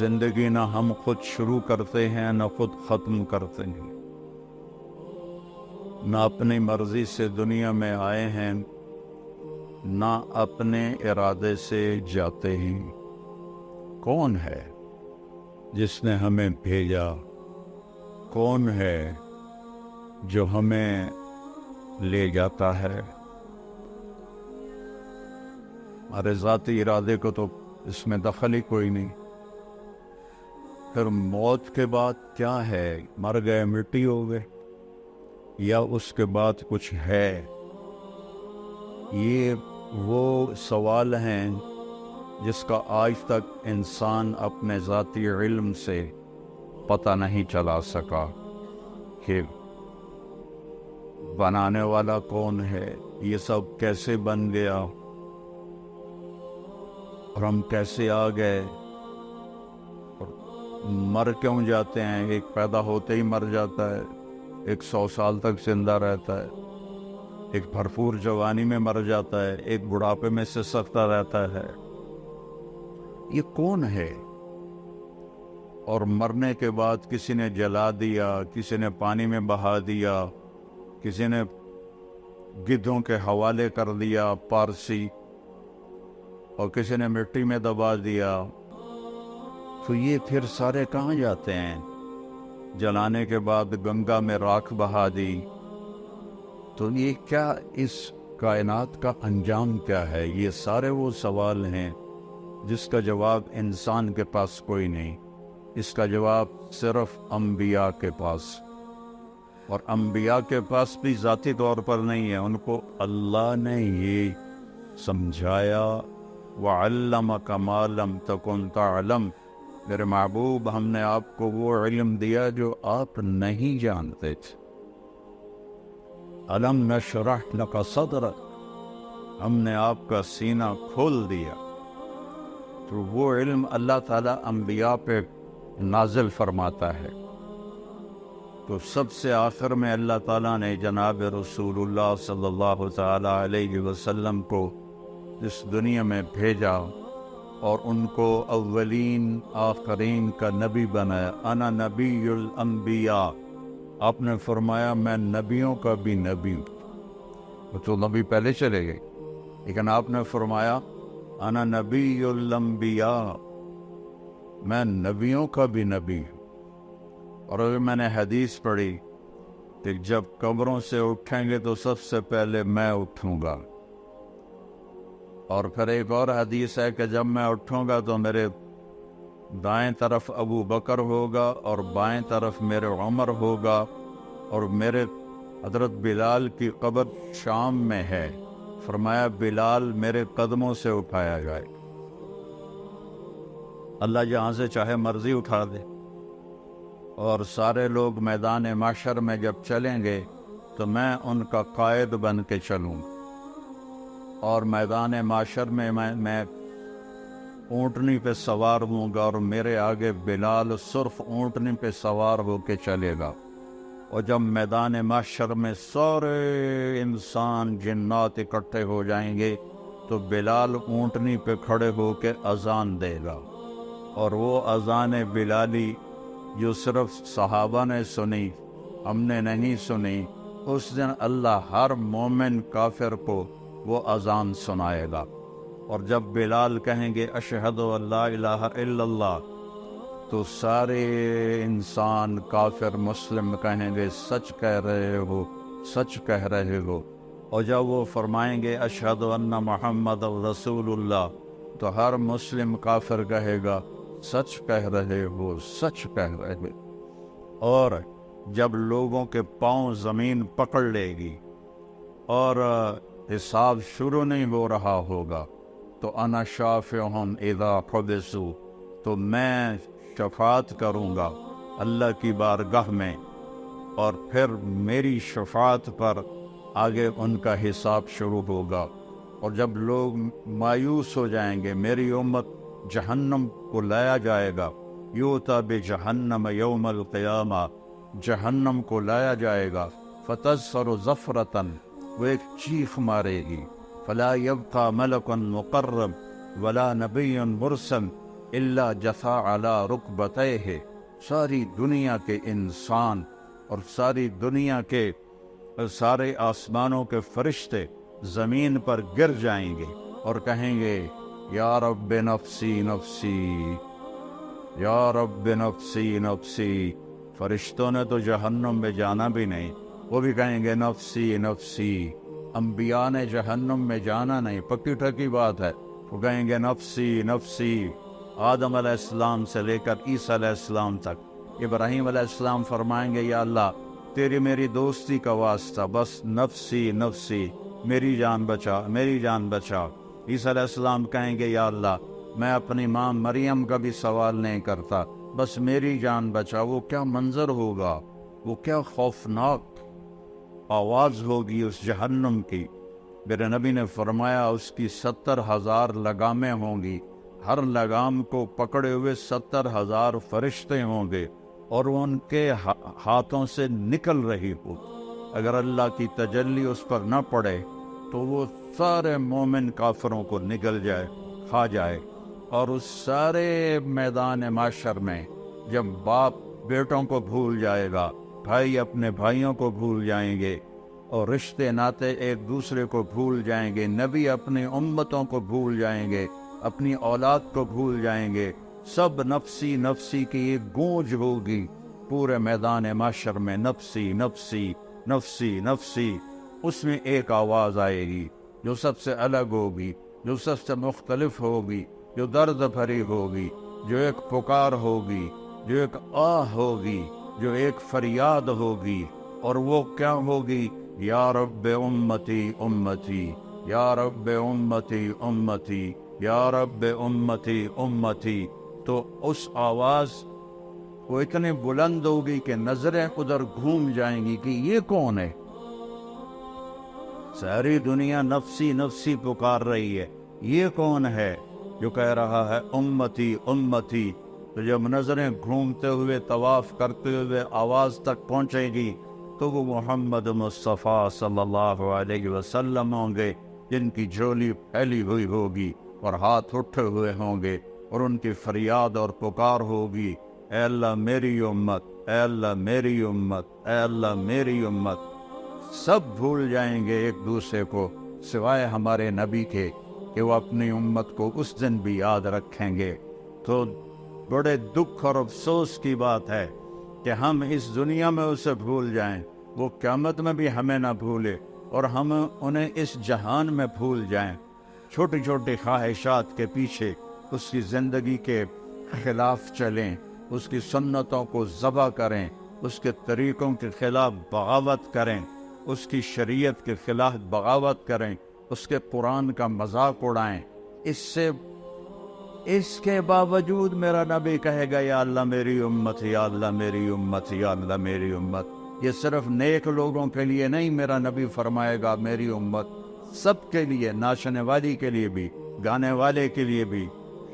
زندگی نہ ہم خود شروع کرتے ہیں نہ خود ختم کرتے ہیں، نہ اپنی مرضی سے دنیا میں آئے ہیں نہ اپنے ارادے سے جاتے ہیں۔ کون ہے جس نے ہمیں بھیجا؟ کون ہے جو ہمیں لے جاتا ہے؟ ہمارے ذاتی ارادے کو تو اس میں دخل ہی کوئی نہیں۔ پھر موت کے بعد کیا ہے؟ مر گئے، مٹی ہو گئے، یا اس کے بعد کچھ ہے؟ یہ وہ سوال ہیں جس کا آج تک انسان اپنے ذاتی علم سے پتہ نہیں چلا سکا کہ بنانے والا کون ہے، یہ سب کیسے بن گیا، اور ہم کیسے آ گئے، اور مر کیوں جاتے ہیں؟ ایک پیدا ہوتے ہی مر جاتا ہے، ایک 100 سال تک زندہ رہتا ہے، ایک بھرپور جوانی میں مر جاتا ہے، ایک بڑھاپے میں سسکتا رہتا ہے۔ یہ کون ہے؟ اور مرنے کے بعد کسی نے جلا دیا، کسی نے پانی میں بہا دیا، کسی نے گدھوں کے حوالے کر دیا پارسی، اور کسی نے مٹی میں دبا دیا، تو یہ پھر سارے کہاں جاتے ہیں؟ جلانے کے بعد گنگا میں راکھ بہا دی، تو یہ کیا، اس کائنات کا انجام کیا ہے؟ یہ سارے وہ سوال ہیں جس کا جواب انسان کے پاس کوئی نہیں، اس کا جواب صرف انبیاء کے پاس، اور انبیاء کے پاس بھی ذاتی طور پر نہیں ہے، ان کو اللہ نے یہ سمجھایا وَعَلَّمَكَ مَا لَمْ تَكُنْ تَعْلَمْ، میرے محبوب ہم نے آپ کو وہ علم دیا جو آپ نہیں جانتے تھے۔ أَلَمْ نَشْرَحْ لَكَ صَدْرَكَ، ہم نے آپ کا سینہ کھول دیا۔ تو وہ علم اللہ تعالیٰ انبیاء پہ نازل فرماتا ہے، تو سب سے آخر میں اللہ تعالیٰ نے جناب رسول اللہ صلی اللہ تعالیٰ علیہ وسلم کو اس دنیا میں بھیجا، اور ان کو اولین آخرین کا نبی بنایا۔ انا نبی الانبیاء، آپ نے فرمایا میں نبیوں کا بھی نبی ہوں، تو نبی پہلے چلے گئے، لیکن آپ نے فرمایا انا نبی الانبیاء، میں نبیوں کا بھی نبی ہوں۔ اور ابھی میں نے حدیث پڑھی کہ جب قبروں سے اٹھیں گے تو سب سے پہلے میں اٹھوں گا، اور پھر ایک اور حدیث ہے کہ جب میں اٹھوں گا تو میرے دائیں طرف ابو بکر ہوگا اور بائیں طرف میرے عمر ہوگا، اور میرے حضرت بلال کی قبر شام میں ہے، فرمایا بلال میرے قدموں سے اٹھایا جائے، اللہ جہاں سے چاہے مرضی اٹھا دے۔ اور سارے لوگ میدان محشر میں جب چلیں گے تو میں ان کا قائد بن کے چلوں، اور میدان محشر میں میں اونٹنی پہ سوار ہوں گا، اور میرے آگے بلال صرف اونٹنی پہ سوار ہو کے چلے گا۔ اور جب میدان محشر میں سارے انسان جنات اکٹھے ہو جائیں گے تو بلال اونٹنی پہ کھڑے ہو کے اذان دے گا، اور وہ اذان بلالی جو صرف صحابہ نے سنی، ہم نے نہیں سنی، اس دن اللہ ہر مومن کافر کو وہ اذان سنائے گا۔ اور جب بلال کہیں گے اشہد ان لا الہ الا اللہ، تو سارے انسان کافر مسلم کہیں گے سچ کہہ رہے ہو، سچ کہہ رہے ہو۔ اور جب وہ فرمائیں گے اشہد ان محمد رسول اللہ، تو ہر مسلم کافر کہے گا سچ کہہ رہے ہو، سچ کہہ رہے ہو۔ اور جب لوگوں کے پاؤں زمین پکڑ لے گی اور حساب شروع نہیں ہو رہا ہوگا، تو انا شافعہم اذا حبسوا، تو میں شفاعت کروں گا اللہ کی بارگاہ میں، اور پھر میری شفاعت پر آگے ان کا حساب شروع ہوگا۔ اور جب لوگ مایوس ہو جائیں گے، میری امت جہنم کو لایا جائے گا، یوتا بجہنم یوم القیامہ، جہنم کو لایا جائے گا، فتظفر زفرتن، وہ ایک چیخ مارے گی، فلا یبقى ملک مقرب ولا نبی مرسل، الا جثا علی رکبتیہ، ساری دنیا کے انسان اور ساری دنیا کے سارے آسمانوں کے فرشتے زمین پر گر جائیں گے اور کہیں گے یا رب نفسی نفسی، یا رب نفسی نفسی۔ فرشتوں نے تو جہنم میں جانا بھی نہیں، وہ بھی کہیں گے نفسی نفسی۔ انبیاء نے جہنم میں جانا نہیں، پکی ٹھکی بات ہے، وہ کہیں گے نفسی نفسی۔ آدم علیہ السلام سے لے کر عیسیٰ علیہ السلام تک، ابراہیم علیہ السلام فرمائیں گے یا اللہ تیری میری دوستی کا واسطہ، بس نفسی نفسی، میری جان بچا، میری جان بچا۔ عیسیٰ علیہ السلام کہیں گے یا اللہ میں اپنی ماں مریم کا بھی سوال نہیں کرتا، بس میری جان بچا۔ وہ کیا منظر ہوگا، وہ کیا خوفناک آواز ہوگی اس جہنم کی۔ میرے نبی نے فرمایا اس کی 70,000 لگامیں ہوں گی، ہر لگام کو پکڑے ہوئے 70,000 فرشتے ہوں گے اور وہ ان کے ہاتھوں سے نکل رہی ہو۔ اگر اللہ کی تجلی اس پر نہ پڑے تو وہ سارے مومن کافروں کو نگل جائے، کھا جائے۔ اور اس سارے میدان معاشر میں جب باپ بیٹوں کو بھول جائے گا، بھائی اپنے بھائیوں کو بھول جائیں گے، اور رشتے ناتے ایک دوسرے کو بھول جائیں گے، نبی اپنی امتوں کو بھول جائیں گے، اپنی اولاد کو بھول جائیں گے، سب نفسی نفسی کی ایک گونج ہوگی پورے میدان معاشر میں، نفسی نفسی نفسی نفسی۔ اس میں ایک آواز آئے گی جو سب سے الگ ہوگی، جو سب سے مختلف ہوگی، جو درد بھری ہوگی، جو ایک پکار ہوگی، جو ایک آہ ہوگی، جو ایک فریاد ہوگی۔ اور وہ کیا ہوگی؟ یا رب امتی امتی، یا رب امتی امتی، یا رب امتی امتی۔ تو اس آواز وہ اتنے بلند ہوگی کہ نظریں ادھر گھوم جائیں گی کہ یہ کون ہے؟ ساری دنیا نفسی نفسی پکار رہی ہے، یہ کون ہے جو کہہ رہا ہے امتی امتی؟ تو جب نظریں گھومتے ہوئے طواف کرتے ہوئے آواز تک پہنچے گی تو وہ محمد مصطفیٰ صلی اللہ علیہ وسلم ہوں گے، جن کی جھولی پھیلی ہوئی ہوگی اور ہاتھ اٹھے ہوئے ہوں گے، اور ان کی فریاد اور پکار ہوگی اے اللہ میری امت، اے اللہ میری امت، اے اللہ میری امت۔ سب بھول جائیں گے ایک دوسرے کو سوائے ہمارے نبی کے کہ وہ اپنی امت کو اس دن بھی یاد رکھیں گے۔ تو بڑے دکھ اور افسوس کی بات ہے کہ ہم اس دنیا میں اسے بھول جائیں، وہ قیامت میں بھی ہمیں نہ بھولے، اور ہم انہیں اس جہان میں بھول جائیں، چھوٹی چھوٹی خواہشات کے پیچھے اس کی زندگی کے خلاف چلیں، اس کی سنتوں کو ذبح کریں، اس کے طریقوں کے خلاف بغاوت کریں، اس کی شریعت کے خلاف بغاوت کریں، اس کے قرآن کا مذاق اڑائیں۔ اس کے باوجود میرا نبی کہے گا یا اللہ میری امت، یا اللہ میری امت، یا اللہ میری امت۔ یہ صرف نیک لوگوں کے لیے نہیں، میرا نبی فرمائے گا میری امت سب کے لیے، ناچنے والی کے لیے بھی، گانے والے کے لیے بھی،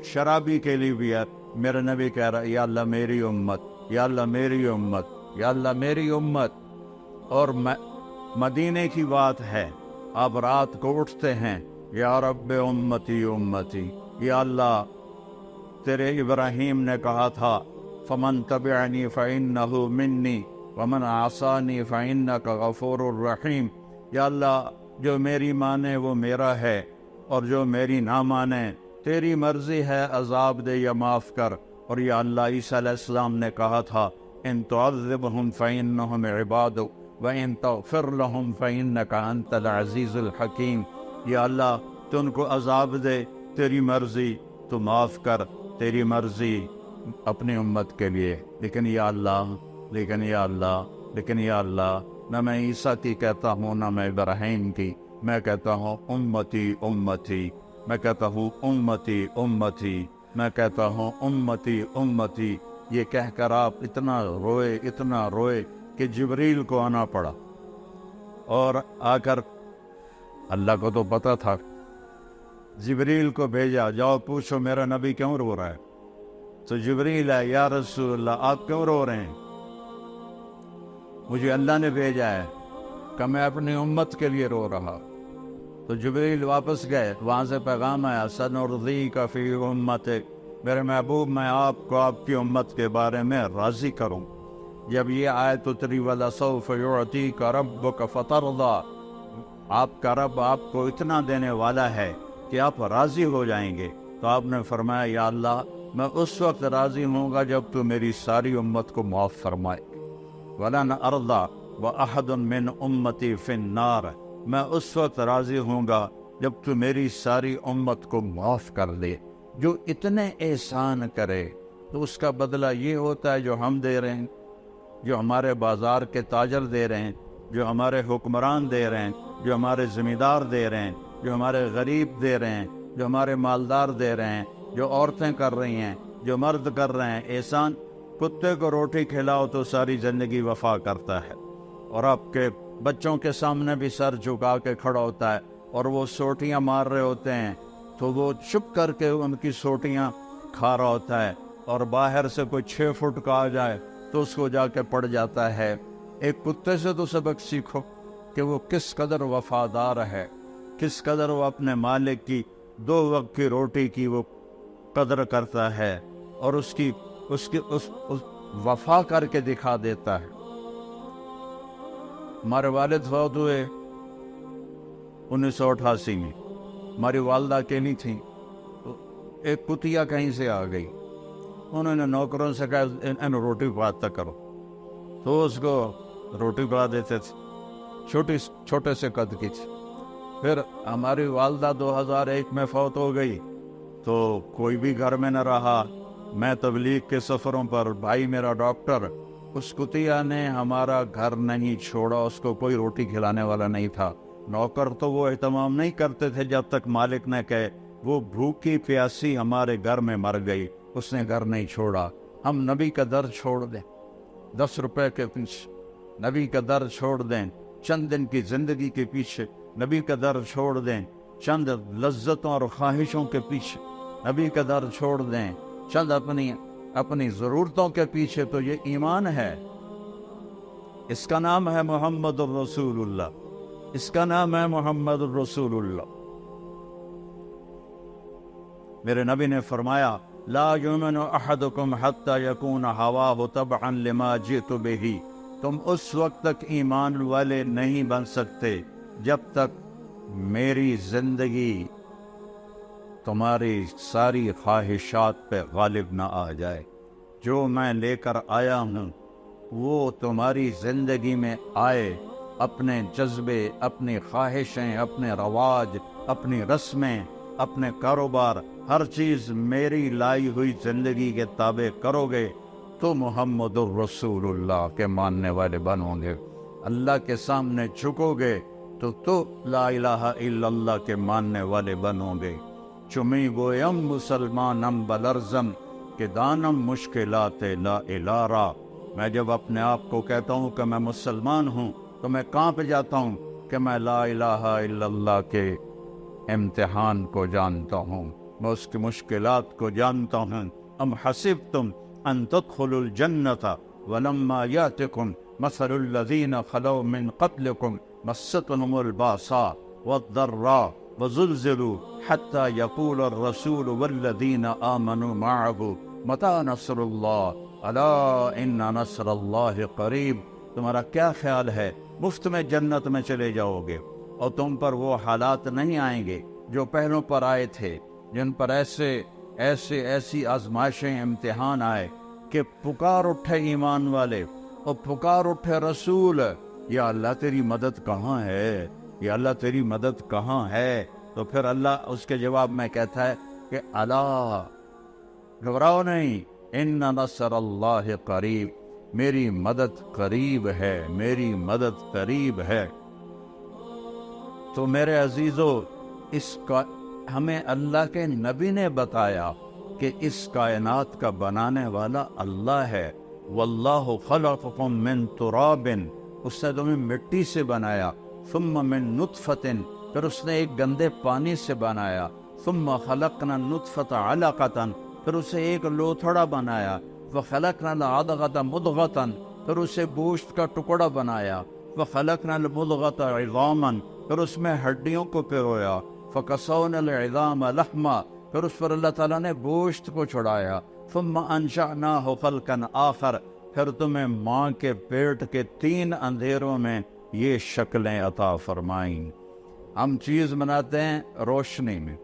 شرابی کے لیے بھی ہے۔ میرا نبی کہہ رہا ہے یا اللہ میری امت، یا اللہ میری امت، یا اللہ میری امت۔ اور مدینے کی بات ہے، آپ رات کو اٹھتے ہیں یا رب امتی امتی، یا اللہ تیرے ابراہیم نے کہا تھا فمن تبعنی فإنہ منی ومن عصانی فإنک غفور الرحیم۔ یا اللہ جو میری مانے وہ میرا ہے، اور جو میری نہ مانے تیری مرضی ہے، عذاب دے یا معاف کر۔ اور یا اللہ عیسیٰ علیہ السلام نے کہا تھا ان تعذبہم فإنہم عبادک وَإِن تَغْفِرْ لَهُمْ فَإِنَّكَ أَنْتَ الْعَزِيزُ الْحَكِيمُ۔ یا اللہ تو ان کو عذاب دے، تیری مرضی تو معاف کر، تیری مرضی اپنی امت کے لیے۔ لیکن یا اللہ، لیکن یا اللہ، لیکن یا اللہ، نہ میں عیسیٰ کی کہتا ہوں نہ میں ابراہیم کی، میں کہتا ہوں امتی امتی، میں کہتا ہوں امتی امتی، میں کہتا ہوں امتی امتی۔ یہ کہہ کر آپ اتنا روئے، اتنا روئے کہ جبریل کو آنا پڑا، اور آ کر اللہ کو تو پتا تھا، جبریل کو بھیجا جاؤ پوچھو میرا نبی کیوں رو رہا ہے۔ تو جبریل ہے یا رسول اللہ آپ کیوں رو رہے ہیں؟ مجھے اللہ نے بھیجا ہے کہ میں اپنی امت کے لیے رو رہا۔ تو جبریل واپس گئے، وہاں سے پیغام آیا سنرضیک فی امتک، میرے محبوب میں آپ کو آپ کی امت کے بارے میں راضی کروں۔ جب یہ آیت اتری وَلَسَوْفَ يُعْطِيكَ رَبُّكَ فَتَرْضَىٰ، آپ کا رب آپ کو اتنا دینے والا ہے کہ آپ راضی ہو جائیں گے، تو آپ نے فرمایا یا اللہ میں اس وقت راضی ہوں گا جب تو میری ساری امت کو معاف فرمائے۔ وَلَنْ أَرْضَىٰ وَأَحَدٌ مِّنْ أُمَّتِي فِي النَّارِ، میں اس وقت راضی ہوں گا جب تو میری ساری امت کو معاف کر دے۔ جو اتنے احسان کرے تو اس کا بدلہ یہ ہوتا ہے جو ہم دے رہے ہیں، جو ہمارے بازار کے تاجر دے رہے ہیں، جو ہمارے حکمران دے رہے ہیں، جو ہمارے زمیندار دے رہے ہیں، جو ہمارے غریب دے رہے ہیں، جو ہمارے مالدار دے رہے ہیں، جو عورتیں کر رہی ہیں، جو مرد کر رہے ہیں۔ احسان، کتے کو روٹی کھلاؤ تو ساری زندگی وفا کرتا ہے، اور آپ کے بچوں کے سامنے بھی سر جھکا کے کھڑا ہوتا ہے، اور وہ سوٹیاں مار رہے ہوتے ہیں تو وہ چھپ کر کے ان کی سوٹیاں کھا رہا ہوتا ہے، اور باہر سے کوئی 6 فٹ کا آ جائے تو اس کو جا کے پڑ جاتا ہے۔ ایک کتے سے تو سبق سیکھو کہ وہ کس قدر وفادار ہے، کس قدر وہ اپنے مالک کی 2 وقت کی روٹی کی وہ قدر کرتا ہے، اور اس وفا کر کے دکھا دیتا ہے۔ ہمارے والد فوت ہوئے 1988 میں، ہماری والدہ اکیلی تھیں، تو ایک کتیا کہیں سے آ گئی، انہوں نے نوکروں سے کہا ان روٹی پکاتا کرو، تو اس کو روٹی پکا دیتے تھے، چھوٹے سے قد کی تھی۔ پھر ہماری والدہ 2001 میں فوت ہو گئی تو کوئی بھی گھر میں نہ رہا، میں تبلیغ کے سفروں پر، بھائی میرا ڈاکٹر، اس کتیا نے ہمارا گھر نہیں چھوڑا، اس کو کوئی روٹی کھلانے والا نہیں تھا۔ نوکر تو وہ اہتمام نہیں کرتے تھے جب تک مالک نے کہے، وہ بھوکی پیاسی ہمارے گھر میں مر گئی، اس نے گھر نہیں چھوڑا۔ ہم نبی کا در چھوڑ دیں 10 روپے کے پیچھے، نبی کا در چھوڑ دیں چند دن کی زندگی کے پیچھے، نبی کا در چھوڑ دیں چند لذتوں اور خواہشوں کے پیچھے، نبی کا در چھوڑ دیں چند اپنی ضرورتوں کے پیچھے، تو یہ ایمان ہے۔ اس کا نام ہے محمد الرسول اللہ، اس کا نام ہے محمد الرسول اللہ۔ میرے نبی نے فرمایا لا یؤمن احدکم حتی یکون ہواہ تبعا لما جئت بہ، تم اس وقت تک ایمان والے نہیں بن سکتے جب تک میری زندگی تمہاری ساری خواہشات پہ غالب نہ آ جائے۔ جو میں لے کر آیا ہوں وہ تمہاری زندگی میں آئے، اپنے جذبے، اپنی خواہشیں، اپنے رواج، اپنی رسمیں، اپنے کاروبار، ہر چیز میری لائی ہوئی زندگی کے تابع کرو گے تو محمد الرسول اللہ کے ماننے والے بنو گے۔ اللہ کے سامنے جھکو گے تو لا الہ الا اللہ کے ماننے والے بنو گے۔ چمی گویم مسلمانم بلرزم کہ دانم مشکلات لا الارا، میں جب اپنے آپ کو کہتا ہوں کہ میں مسلمان ہوں تو میں کانپ جاتا ہوں کہ میں لا الہ الا اللہ کے امتحان کو جانتا ہوں، میں اس کی مشکلات کو جانتا ہوں۔ ام حسبتم ان تدخلوا الجنۃ ولما یاتکم مثل الذین خلوا من قبلکم مستهم الباساء والضراء وزلزلوا حتى يقول الرسول والذین آمنوا معه متى نصر اللہ الا ان نصر اللہ قریب۔ تمہارا کیا خیال ہے مفت میں جنت میں چلے جاؤ گے اور تم پر وہ حالات نہیں آئیں گے جو پہلوں پر آئے تھے، جن پر ایسی آزمائشیں، امتحان آئے کہ پکار اٹھے ایمان والے اور پکار اٹھے رسول، یا اللہ تیری مدد کہاں ہے، یا اللہ تیری مدد کہاں ہے؟ تو پھر اللہ اس کے جواب میں کہتا ہے کہ الا، گھبراؤ نہیں، ان نصر اللہ قریب، میری مدد قریب ہے، میری مدد قریب ہے۔ تو میرے عزیزو، اس کا ہمیں اللہ کے نبی نے بتایا کہ اس کائنات کا بنانے والا اللہ ہے۔ واللہ خلقکم من تراب، اس نے تمہیں مٹی سے بنایا، ثم من نطفۃ، پھر اس نے ایک گندے پانی سے بنایا، ثم خلقنا النطفۃ علقۃ، پھر اسے ایک لوتھڑا بنایا، وخلقنا العلقۃ مضغۃ، پھر اسے گوشت کا ٹکڑا بنایا، وخلقنا المضغۃ عظاما، پھر اس میں ہڈیوں کو پرویا، فکسونا العظام لحما، پھر اس پر اللہ تعالیٰ نے گوشت کو چھڑایا. ثم انشأناہ خلقا آخر، پھر تمہیں ماں کے پیٹ کے 3 اندھیروں میں یہ شکلیں عطا فرمائیں. ہم چیز بناتے ہیں روشنی میں،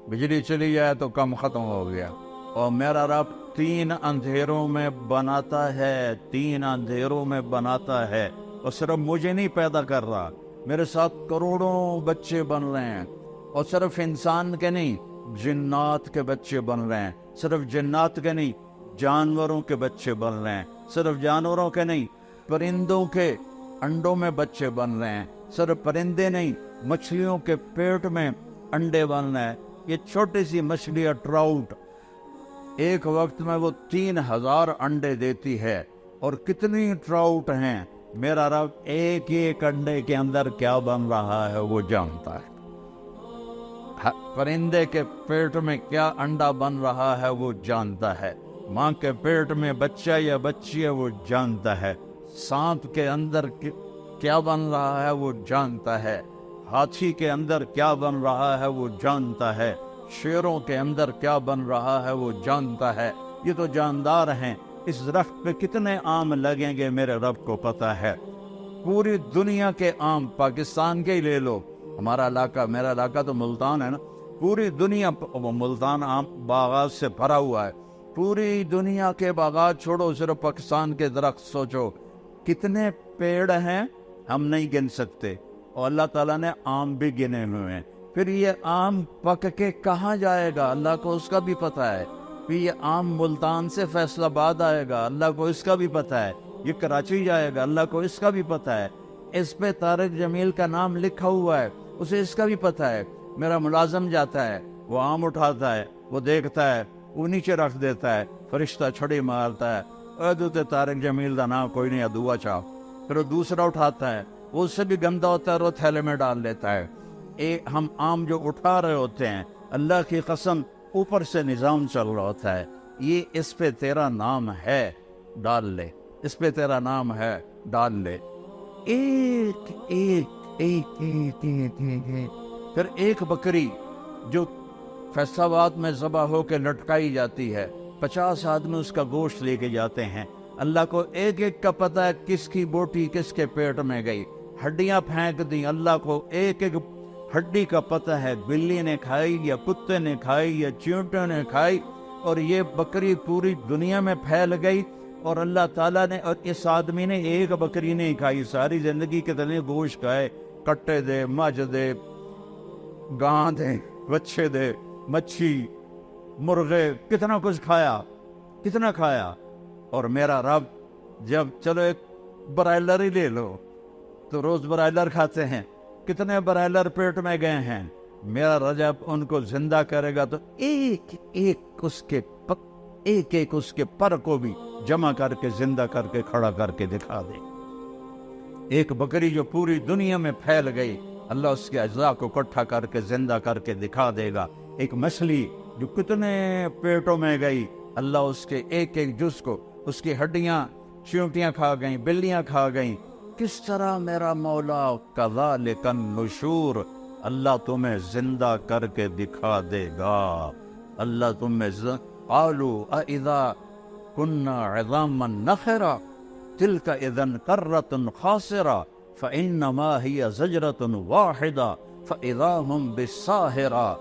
بجلی چلی جائے تو کم ختم ہو گیا، اور میرا رب 3 اندھیروں میں بناتا ہے، 3 اندھیروں میں بناتا ہے. اور صرف مجھے نہیں پیدا کر رہا، میرے ساتھ کروڑوں بچے بن رہے ہیں، اور صرف انسان کے نہیں، جنات کے بچے بن رہے ہیں. صرف جنات کے نہیں، جانوروں کے بچے بن رہے ہیں. صرف جانوروں کے نہیں، پرندوں کے انڈوں میں بچے بن رہے ہیں. صرف پرندے نہیں، مچھلیوں کے پیٹ میں انڈے بن رہے ہیں. یہ چھوٹی سی مچھلیاں ٹراؤٹ ایک وقت میں وہ 3000 انڈے دیتی ہے. اور کتنی ٹراؤٹ ہیں، میرا رب ایک ایک انڈے کے اندر کیا بن رہا ہے وہ جانتا ہے. پرندے کے پیٹ میں کیا انڈا بن رہا ہے وہ جانتا ہے. ماں کے پیٹ میں بچہ یا بچی ہے وہ جانتا ہے. سانپ کے اندر کیا بن رہا ہے وہ جانتا ہے. ہاتھی کے اندر کیا بن رہا ہے وہ جانتا ہے. شیروں کے اندر کیا بن رہا ہے وہ جانتا ہے. یہ تو جاندار ہیں. اس درخت پہ کتنے آم لگیں گے میرے رب کو پتا ہے. پوری دنیا کے آم، پاکستان کے ہی لے لو، ہمارا علاقہ، میرا علاقہ تو ملتان ہے نا، پوری دنیا ملتان آم باغات سے بھرا ہوا ہے. پوری دنیا کے باغات چھوڑو، صرف پاکستان کے درخت سوچو کتنے پیڑ ہیں، ہم نہیں گن سکتے. اور اللہ تعالیٰ نے آم بھی گنے ہوئے ہیں. پھر یہ آم پک کے کہاں جائے گا اللہ کو اس کا بھی پتہ ہے. پھر یہ آم ملتان سے فیصل آباد آئے گا، اللہ کو اس کا بھی پتہ ہے. یہ کراچی جائے گا، اللہ کو اس کا بھی پتہ ہے. اس پہ طارق جمیل کا نام لکھا ہوا ہے، اسے اس کا بھی پتہ ہے. میرا ملازم جاتا ہے، وہ آم اٹھاتا ہے، وہ دیکھتا ہے، وہ نیچے رکھ دیتا ہے، فرشتہ چھڑی مارتا ہے، ادوتے طارق جمیل کا نام کوئی نہیں، ادوا چاپ. پھر وہ دوسرا اٹھاتا ہے، وہ اس سے بھی گندا ہوتا ہے، وہ تھیلے میں ڈال لیتا ہے. ہم آم جو اٹھا رہے ہوتے ہیں، اللہ کی قسم اوپر سے نظام چل رہا ہوتا ہے. یہ اس پہ تیرا نام ہے، ڈال لے، اس پہ تیرا نام ہے، ڈال لے. ایک ایک ایک ایک ایک ایک. پھر ایک بکری جو فیصل آباد میں ذبح ہو کے لٹکائی جاتی ہے، 50 آدمی اس کا گوشت لے کے جاتے ہیں. اللہ کو ایک ایک کا پتہ ہے کس کی بوٹی کس کے پیٹ میں گئی. ہڈیاں پھینک دی، اللہ کو ایک ایک ہڈی کا پتہ ہے، بلی نے کھائی یا کتے نے کھائی یا چیونٹے نے کھائی. اور یہ بکری پوری دنیا میں پھیل گئی. اور اللہ تعالیٰ نے، اور اس آدمی نے ایک بکری نہیں کھائی، ساری زندگی کتنے گوشت کھائے، کٹے دے، مجھ دے، گاں دے، بچے دے، مچھی، مرغے، کتنا کچھ کھایا، کتنا کھایا. اور میرا رب جب چلو ایک برائلر ہی لے لو تو روز برائلر کھاتے ہیں، کتنے برائلر پیٹ میں گئے ہیں. میرا رب جب ان کو زندہ کرے گا تو ایک ایک اس کے پر کو بھی جمع کر کے زندہ کر کے کھڑا کر کے دکھا دے. ایک بکری جو پوری دنیا میں پھیل گئی، اللہ اس کے اجزاء کو اکٹھا کر کے زندہ کر کے دکھا دے گا. ایک مچھلی جو کتنے پیٹوں میں گئی، اللہ اس کے ایک ایک جز کو، اس کی ہڈیاں چیونٹیاں کھا گئیں، بلیاں کھا گئیں. کس طرح میرا مولا کذالک النشور، اللہ تمہیں زندہ کر کے دکھا دے گا. اللہ تمہیں قالوا اذا كنا عظاما نخرا تلك اذا كرة خاسرة فانما هي زجرة واحدة فاذا هم بالساهرة.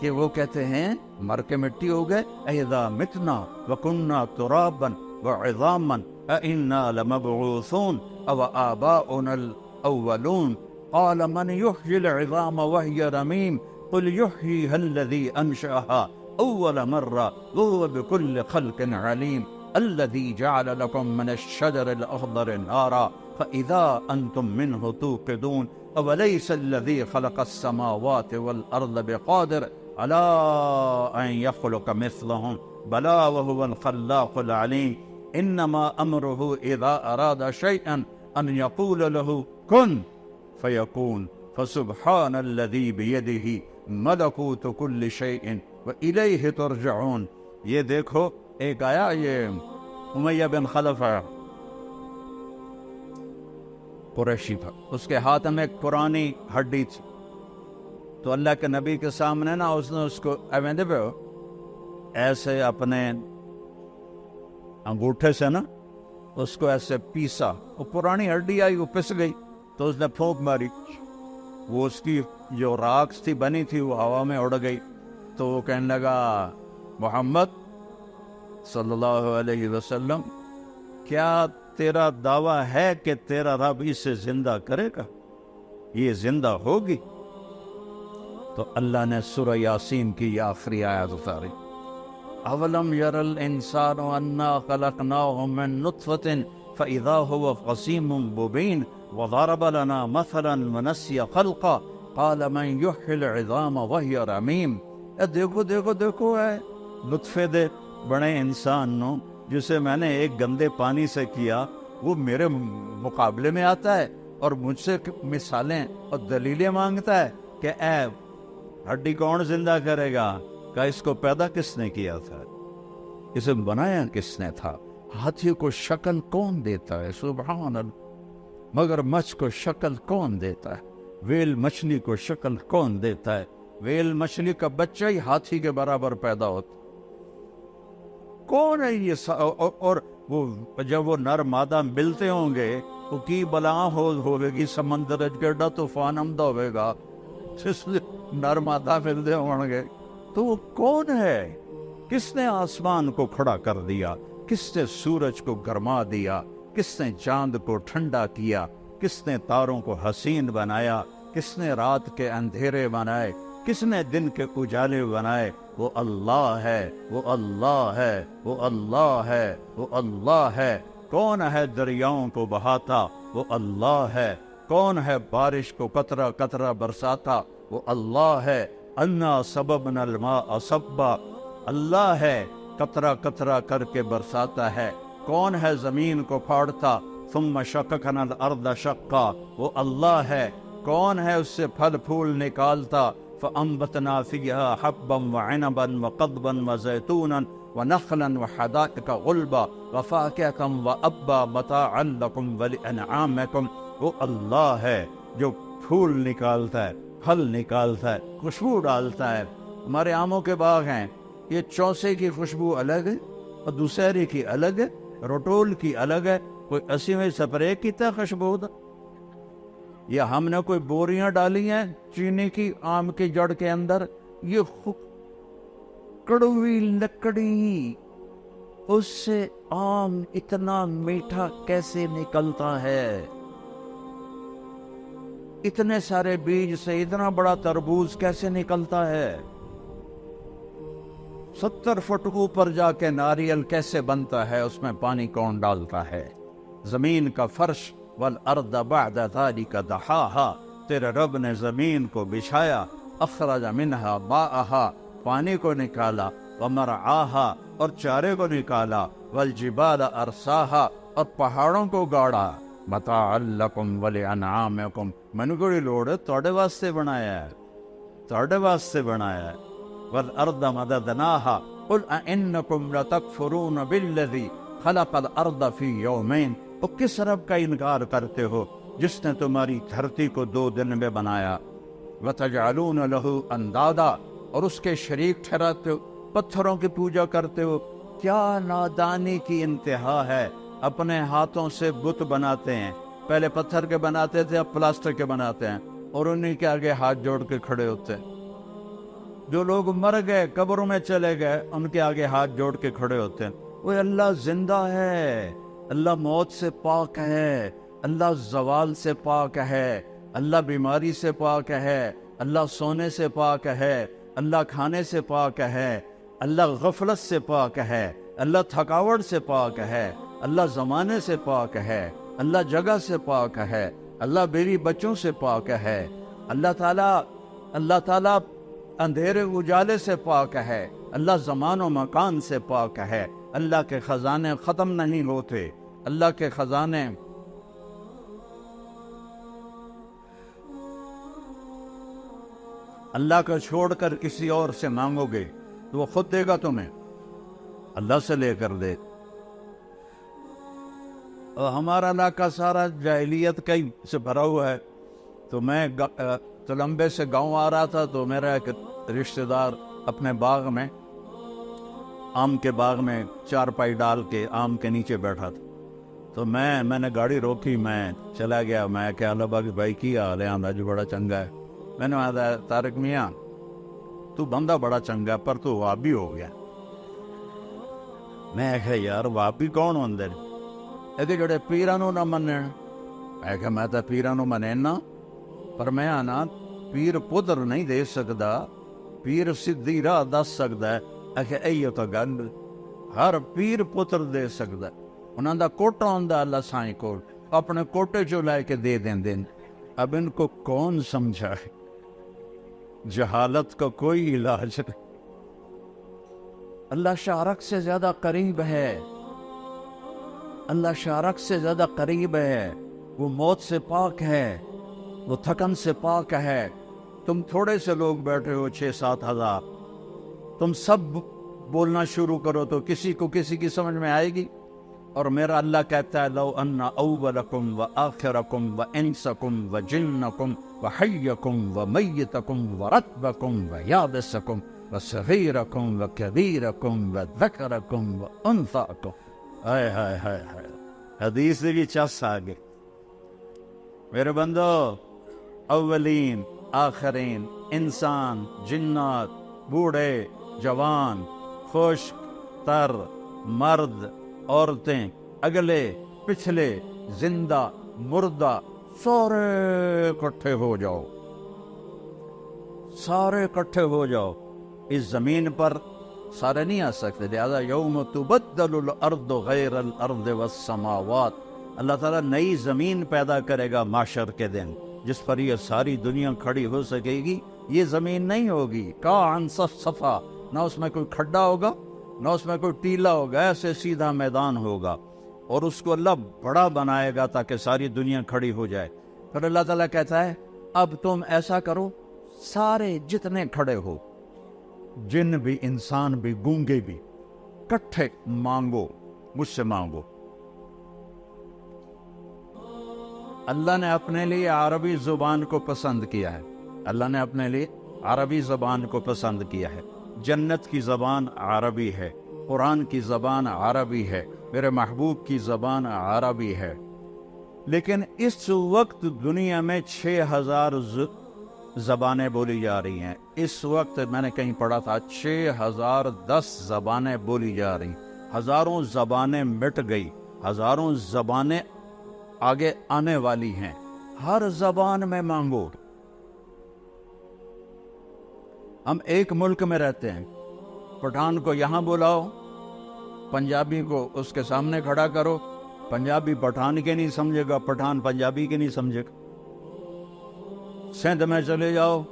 کہ وہ کہتے ہیں مر کے مٹی ہو گئے، اذا متنا وكنا ترابا وعظاما أئنا لمبعوثون او آباؤنا الاولون. قال من يحيي العظام وهي رميم قل يحييها الذي انشأها اول مرة وهو بكل خلق عليم. الذي جعل لكم من الشجر الاخضر نارا فاذا انتم منه توقدون. اوليس الذي خلق السماوات والارض بقادر على ان يخلق مثلهم بلى وهو الخلاق العليم. انما امره اذا اراد شيئا ان يقول له كن فيكون. فسبحان الذي بيده ملكوت كل شيء وإليه ترجعون. یہ دیکھو ایک آیا، یہ امیہ بن خلف قریشی تھا، اس کے ہاتھ میں ایک پرانی ہڈی تھی، تو اللہ کے نبی کے سامنے نا اس نے اس کو ایویں پہ ایسے اپنے انگوٹھے سے نا اس کو ایسے پیسا، وہ پرانی ہڈی آئی، وہ پس گئی، تو اس نے پھونک ماری، وہ اس کی جو راکس تھی بنی تھی وہ ہوا میں اڑ گئی۔ تو وہ کہنے لگا محمد صلی اللہ علیہ وسلم، کیا تیرا دعویٰ ہے کہ تیرا رب اسے زندہ کرے گا، یہ زندہ ہوگی؟ تو اللہ نے سورہ یاسین کی یہ آخری آیت اتاری، اولم یر الانسان انا خلقناہ من نطفۃ فاذا هو خصیم مبین وضرب لنا مثلا ونسی خلقا قال من یحیی العظام وہی رمیم۔ دیکھو دیکھو دیکھو، ہے نطفے دے بڑے انسان نو جسے میں نے ایک گندے پانی سے کیا، وہ میرے مقابلے میں آتا ہے اور مجھ سے مثالیں اور دلیلیں مانگتا ہے کہ اے ہڈی کون زندہ کرے گا؟ کہ اس کو پیدا کس نے کیا تھا، اسے بنایا کس نے تھا؟ ہاتھی کو شکل کون دیتا ہے؟ سبحان اللہ۔ مگر مچھ کو شکل کون دیتا ہے؟ ویل مچھلی کو شکل کون دیتا ہے؟ ویل مچھلی کا بچہ ہی ہاتھی کے برابر پیدا ہوتا۔ کون ہے یہ اور وہ جب وہ نر مادہ ملتے ہوں گے وہ کی بلا ہوئے گی، سمندر گرڈا طوفان آمدہ ہوئے گا، نر مادہ ملتے ہوں گے، تو وہ کون ہے؟ کس نے آسمان کو کھڑا کر دیا؟ کس نے سورج کو گرما دیا؟ کس نے چاند کو ٹھنڈا کیا؟ کس نے تاروں کو حسین بنایا؟ کس نے رات کے اندھیرے بنائے؟ کس نے دن کے اجالے بنائے؟ وہ اللہ ہے، وہ اللہ ہے، وہ اللہ ہے، وہ اللہ ہے۔ کون ہے دریاؤں کو بہاتا؟ وہ اللہ ہے۔ کون ہے بارش کو قطرہ قطرہ برساتا؟ وہ اللہ ہے۔ انا سببنا الماء صبا، اللہ ہے، قطرہ قطرہ کر کے برساتا ہے۔ کون ہے زمین کو پھاڑتا؟ ثم شققنا الارض شقا، وہ اللہ ہے۔ کون ہے اس سے پھل پھول نکالتا؟ فانبتنا فیہا حبا وعنبا وقضبا وزیتونا ونخلا وحدائق غلبا وفاکہۃ وابا متاعا لکم ولانعامکم، وہ اللہ ہے جو پھول نکالتا ہے، پھل نکالتا ہے، خوشبو ڈالتا ہے۔ ہمارے آموں کے باغ ہیں، یہ چوسے کی خوشبو الگ ہے اور دوسری کی الگ ہے، روٹول کی الگ ہے، کوئی 80ویں سپرے کی تا خوشبو دا، یا ہم نے کوئی بوریاں ڈالی ہیں چینی کی آم کی جڑ کے اندر، یہ کڑوی لکڑی، اس سے آم اتنا میٹھا کیسے نکلتا ہے؟ اتنے سارے بیج سے اتنا بڑا تربوز کیسے نکلتا ہے؟ 70 فٹ اوپر جا کے ناریل کیسے بنتا ہے؟ اس میں پانی کون ڈالتا ہے؟ زمین کا فرش، والارض بعد ذلك دحاها، تیرے رب نے زمین کو بچھایا، اخرج منها ماءها، پانی کو نکالا، ومرعاها، اور چارے کو نکالا، والجبال ارساها، اور پہاڑوں کو گاڑا، متاعا لکم ولانعامکم، من کو لوڑ توڑے واسطے بنایا ہے، توڑے واسطے بنایا ہے۔ والارض مددناها قل انکم لتکفرون بالذی خلق الارض فی یومین، وہ کس رب کا انکار کرتے ہو جس نے تمہاری دھرتی کو 2 دن میں بنایا؟ وَتَجْعَلُونَ لَهُ أَنْدَادًا، اور اس کے شریک ٹھہراتے ہو، پتھروں کی پوجا کرتے ہو۔ کیا نادانی کی انتہا ہے، اپنے ہاتھوں سے بت بناتے ہیں، پہلے پتھر کے بناتے تھے، اب پلاسٹر کے بناتے ہیں، اور انہی کے آگے ہاتھ جوڑ کے کھڑے ہوتے ہیں۔ جو لوگ مر گئے قبروں میں چلے گئے ان کے آگے ہاتھ جوڑ کے کھڑے ہوتے ہیں۔ وہ اللہ زندہ ہے، اللہ موت سے پاک ہے، اللہ زوال سے پاک ہے، اللہ بیماری سے پاک ہے، اللہ سونے سے پاک ہے، اللہ کھانے سے پاک ہے، اللہ غفلت سے پاک ہے، اللہ تھکاوٹ سے پاک ہے، اللہ زمانے سے پاک ہے، اللہ جگہ سے پاک ہے، اللہ بیوی بچوں سے پاک ہے، اللہ تعالیٰ اندھیرے اجالے سے پاک ہے، اللہ زمان و مکان سے پاک ہے، اللہ کے خزانے ختم نہیں ہوتے، اللہ کے خزانے اللہ کو چھوڑ کر کسی اور سے مانگو گے تو وہ خود دے گا تمہیں، اللہ سے لے کر دے۔ اور ہمارا علاقہ سارا جاہلیت کا ہی سے بھرا ہوا ہے، تو میں تو لمبے سے گاؤں آ رہا تھا، تو میرا ایک رشتہ دار اپنے باغ میں، آم کے باغ میں چارپائی ڈال کے آم کے نیچے بیٹھا تھا. تو میں نے گاڑی روکی، میں چلا گیا. میں کہ اللہ بھائی کی حال ہے؟ آندا جو بڑا چنگا ہے. میں نے کہا طارق میاں تو بندہ بڑا چنگا پر تو وابی ہو گیا. میں کہا یار وابی کون ہوندے نے؟ کہ جڑے پیراں نوں نہ منن. میں کہا میں تو پیراں نوں منینا، پر میں آنا پیر پتر نہیں دے سکدا، پیر سدھی راہ دس سکدا ہے. کہ ایو تو گل ہر پیر پتر دے سکدا ہے. انہاں دا کوٹا ہوندا اللہ سائیں کول، اپنے کوٹے چوں لے کے دے دیندے. اب ان کو کون سمجھائے؟ جہالت کا کوئی علاج نہیں. اللہ شارک سے زیادہ قریب ہے، اللہ شارک سے زیادہ قریب ہے. وہ موت سے پاک ہے، وہ تھکن سے پاک ہے. تم تھوڑے سے لوگ بیٹھے ہو 6-7 ہزار، تم سب بولنا شروع کرو تو کسی کو کسی کی سمجھ میں آئے گی. اور میرا اللہ کہتا ہے لو ان اولکم و آخرکم و انسکم و جنکم و حیکم و میتکم و رتبکم و یابسکم و صغیرکم و کبیرکم و ذکرکم و انثاکم. ہائے ہائے ہائے ہائے، حدیث سے بھی چس آگے. میرے بندو، اولین آخرین، انسان، جنات، بوڑھے، جوان، خشک تر، مرد، عورتیں، اگلے پچھلے، زندہ مردہ، سارے اکٹھے ہو جاؤ، سارے اکٹھے ہو جاؤ. اس زمین پر سارے نہیں آ سکتے، لہذا یوم تبدل الارض غیر الارض والسماوات. اللہ تعالیٰ نئی زمین پیدا کرے گا معاشر کے دن، جس پر یہ ساری دنیا کھڑی ہو سکے گی. یہ زمین نہیں ہوگی کان صفا، نہ اس میں کوئی کھڈا ہوگا نہ اس میں کوئی ٹیلا ہوگا، ایسے سیدھا میدان ہوگا. اور اس کو اللہ بڑا بنائے گا تاکہ ساری دنیا کھڑی ہو جائے. پھر اللہ تعالیٰ کہتا ہے اب تم ایسا کرو، سارے جتنے کھڑے ہو، جن بھی، انسان بھی، گونگے بھی، کٹھے مانگو، مجھ سے مانگو. اللہ نے اپنے لیے عربی زبان کو پسند کیا ہے، اللہ نے اپنے لیے عربی زبان کو پسند کیا ہے. جنت کی زبان عربی ہے، قرآن کی زبان عربی ہے، میرے محبوب کی زبان عربی ہے. لیکن اس وقت دنیا میں 6000 زبانیں بولی جا رہی ہیں. اس وقت میں نے کہیں پڑھا تھا 6010 زبانیں بولی جا رہی ہیں. ہزاروں زبانیں مٹ گئی، ہزاروں زبانیں آگے آنے والی ہیں. ہر زبان میں مانگو. ہم ایک ملک میں رہتے ہیں، پٹھان کو یہاں بلاؤ، پنجابی کو اس کے سامنے کھڑا کرو، پنجابی پٹھان کے نہیں سمجھے گا، پٹھان پنجابی کے نہیں سمجھے گا. سندھ میں چلے جاؤ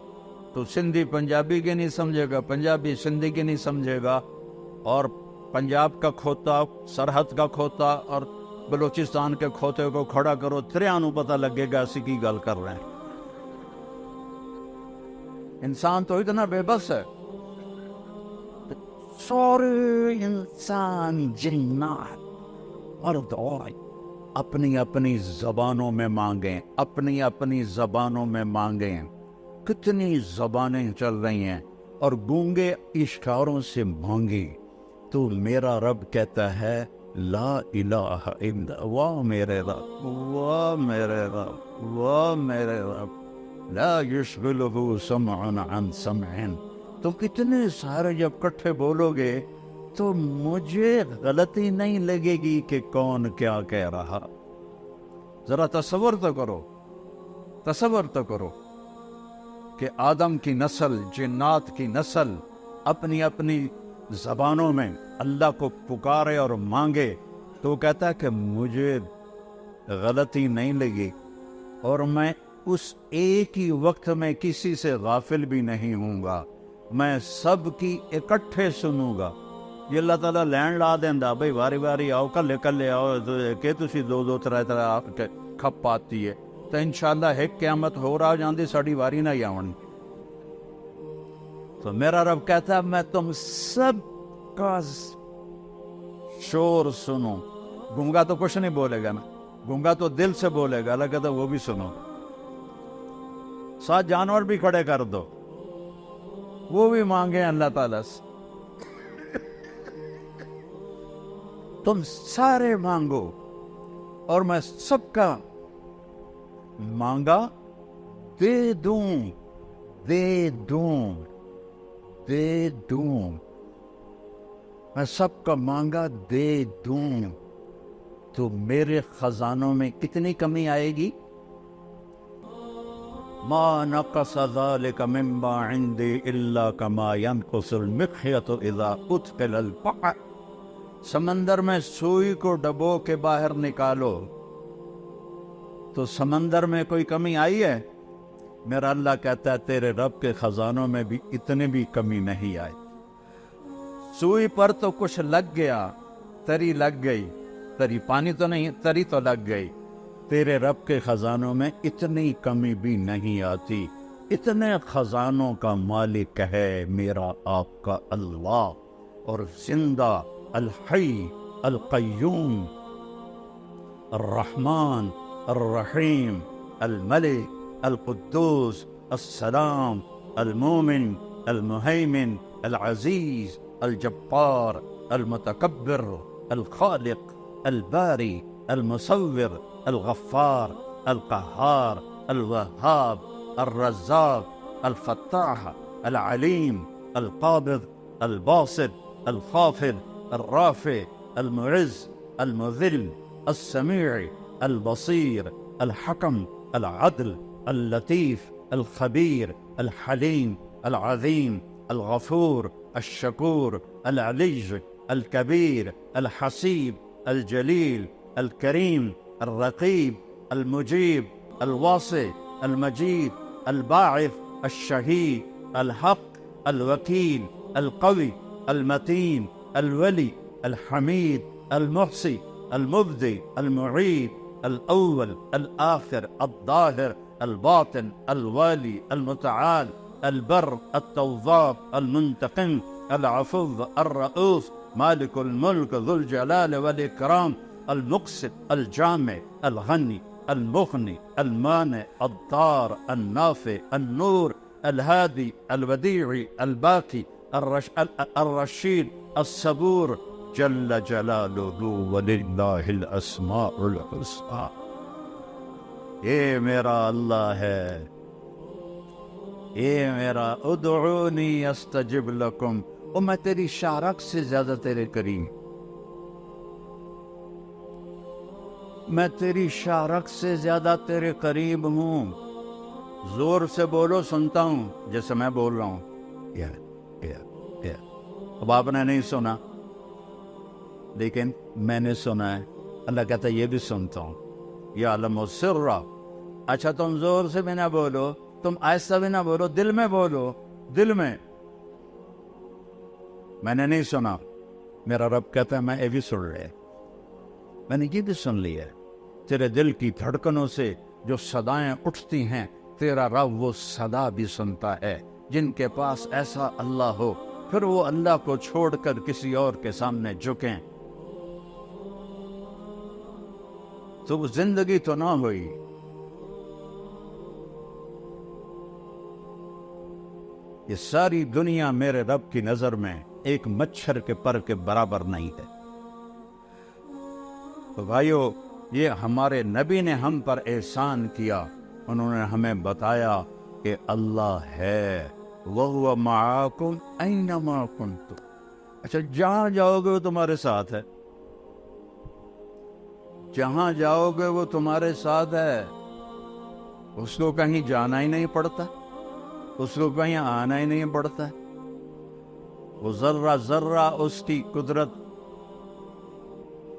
تو سندھی پنجابی کے نہیں سمجھے گا، پنجابی سندھی کے نہیں سمجھے گا. اور پنجاب کا کھوتا، سرحد کا کھوتا اور بلوچستان کے کھوتے کو کھڑا کرو، تریانوں پتہ لگے گا اسی کی گل کر رہے ہیں. انسان تو اتنا بے بس ہے. سارے انسان، جنات اور اپنی اپنی زبانوں میں مانگیں، اپنی اپنی زبانوں میں مانگیں. کتنی زبانیں چل رہی ہیں اور گونگے اشاروں سے مانگی. تو میرا رب کہتا ہے لا الہ الا، واہ میرے رب، واہ میرے رب، واہ میرے رب، لا یشغلہ سمع عن سمع. تو کتنے سارے جب کٹھے بولو گے تو مجھے غلطی نہیں لگے گی کہ کون کیا کہہ رہا. ذرا تصور تو کرو، تصور تو کرو کہ آدم کی نسل، جنات کی نسل اپنی اپنی زبانوں میں اللہ کو پکارے اور مانگے. تو وہ کہتا ہے کہ مجھے غلطی نہیں لگی اور میں اس ایک ہی وقت میں کسی سے غافل بھی نہیں ہوں گا، میں سب کی اکٹھے سنوں گا. یہ اللہ تعالیٰ لین لا دینا بھائی واری واری آؤ، کلے کلے آؤ کہ تسی دو دو ترے ترے آ کے کھپ آتی ہے تو انشاءاللہ ایک قیامت ہو رہا جاندی ساڑی واری نہ آؤں. تو میرا رب کہتا ہے میں تم سب کا شور سنوں. گونگا تو کچھ نہیں بولے گا نا، گونگا تو دل سے بولے گا، اللہ کہتا ہے وہ بھی سنو. 7 جانور بھی کھڑے کر دو، وہ بھی مانگے اللہ تعالیٰ سے۔ تم سارے مانگو اور میں سب کا مانگا دے دوں، دے دوں، دے دوں، میں سب کا مانگا دے دوں، تو میرے خزانوں میں کتنی کمی آئے گی؟ ما نقص ذلك مما عندي الا كما ينقص المخيط اذا ادخل البحر۔ سمندر میں سوئی کو ڈبو کے باہر نکالو تو سمندر میں کوئی کمی آئی ہے؟ میرا اللہ کہتا ہے تیرے رب کے خزانوں میں بھی اتنے بھی کمی نہیں آئی۔ سوئی پر تو کچھ لگ گیا، تری لگ گئی، تری پانی تو نہیں، تری تو لگ گئی۔ تیرے رب کے خزانوں میں اتنی کمی بھی نہیں آتی۔ اتنے خزانوں کا مالک ہے میرا آپ کا اللہ، اور زندہ الحی القیوم الرحمن الرحیم الملک القدوس السلام المومن المہیمن العزیز الجبار المتکبر الخالق الباری المصور الغفار القہار الوہاب الرزاق الفتاح العلیم القابض الباسط الخافض الرافع المعز المذل السمیع البصیر الحکم العدل اللطیف الخبیر الحلیم العظیم الغفور الشکور العلی الکبیر الحسیب الجلیل الکریم الرقیب المجیب الواسع المجید الباعث الشہید الحق الوکیل القوی المتین الولی الحمید المحصی المبدی المعید الاول الآخر الظاہر الباطن الوالی المتعال البر التواب المنتقم العفو الرؤوف مالک الملک ذو الجلال والاکرام المقسط الجامع الغنی المغنی المانع الضار النافع النور الهادي الوديع الباقي الرشيد الصبور جل جلاله ولله الاسماء الحسنى۔ یہ میرا اللہ ہے، یہ میرا ادعونی استجب لکم، اور میں تیری شارک سے زیادہ تیرے قریب، میں تیری شارک سے زیادہ تیرے قریب ہوں۔ زور سے بولو، سنتا ہوں جیسے میں بول رہا ہوں۔ اب آپ نے نہیں سنا لیکن میں نے سنا ہے۔ اللہ کہتا ہے یہ بھی سنتا ہوں۔ یعلم السر، اچھا تم زور سے بھی نہ بولو، تم آہستہ بھی نہ بولو، دل میں بولو، دل میں۔ میں نے نہیں سنا، میرا رب کہتا ہے میں یہ بھی سن رہے، میں نے یہ بھی سن لیا ہے۔ تیرے دل کی دھڑکنوں سے جو صدائیں اٹھتی ہیں، تیرا رب وہ صدا بھی سنتا ہے۔ جن کے پاس ایسا اللہ ہو، پھر وہ اللہ کو چھوڑ کر کسی اور کے سامنے جھکیں تو وہ زندگی تو نہ ہوئی۔ یہ ساری دنیا میرے رب کی نظر میں ایک مچھر کے پر کے برابر نہیں ہے۔ تو بھائیو، یہ ہمارے نبی نے ہم پر احسان کیا، انہوں نے ہمیں بتایا کہ اللہ ہے، وَهُوَ مَعَاكُمْ أَيْنَمَا كُنْتُمْ۔ اچھا جہاں جاؤ گے وہ تمہارے ساتھ ہے، جہاں جاؤ گے وہ تمہارے ساتھ ہے، اس کو کہیں جانا ہی نہیں پڑتا، اس کو کہیں آنا ہی نہیں پڑتا ہے، وہ ذرہ ذرہ اس کی قدرت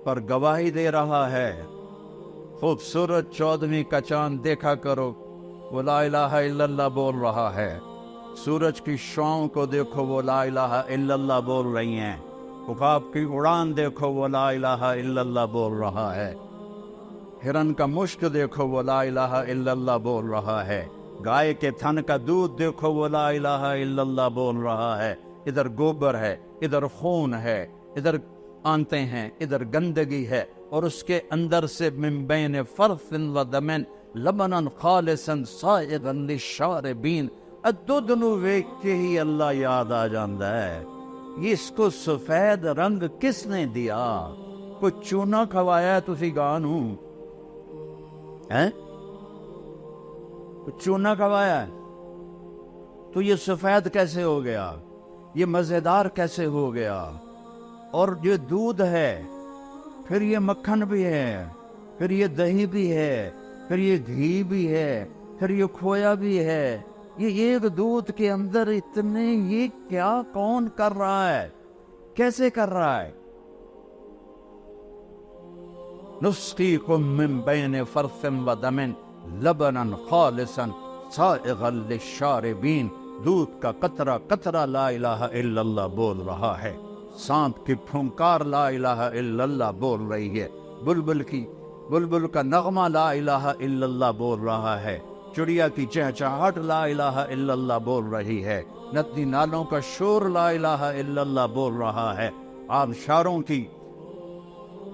پر گواہی دے رہا ہے۔ خوبصورت 14ویں کا چاند دیکھا کرو، وہ لا الہ الا اللہ بول رہا ہے۔ سورج کی شعاؤں کو دیکھو، وہ لا الہ الا اللہ بول رہی ہیں۔ عقاب کی اڑان دیکھو، وہ لا الہ الا اللہ بول رہا ہے۔ ہرن کا مشک دیکھو، وہ لا الہ الا اللہ بول رہا ہے۔ گائے کے تھن کا دودھ دیکھو، وہ لا الہ الا اللہ بول رہا ہے۔ ادھر گوبر ہے، ادھر خون ہے، ادھر آنتیں ہیں، ادھر گندگی ہے، اور اس کے اندر سے من بین فرث و دم لبنا خالصا سائغا للشاربین. دودھ نو ویکھ کے ہی اللہ یاد آ جاندا ہے. اس کو سفید رنگ کس نے دیا؟ کوئی چونا کھوایا ہے تسی گاہ نو؟ چونا کھوایا ہے تو یہ سفید کیسے ہو گیا؟ یہ مزیدار کیسے ہو گیا؟ اور یہ دودھ ہے، پھر یہ مکھن بھی ہے، پھر یہ دہی بھی ہے، پھر یہ گھی بھی ہے، پھر یہ کھویا بھی ہے. یہ ایک دودھ کے اندر اتنے، یہ کیا کون کر رہا ہے؟ کیسے کر رہا ہے؟ نسقیکم من بین فرث و دم لبنا خالصا سائغا للشاربین. دودھ کا قطرہ قطرہ لا الہ الا اللہ بول رہا ہے. سانپ کی پھنکار لا الہ الا اللہ بول رہی ہے. بلبل کا نغمہ لا الہ الا اللہ بول رہا ہے. چڑیا کی چہچہاہٹ لا الہ الا اللہ بول رہی ہے. ندی نالوں کا شور لا الہ الا اللہ بول رہا ہے.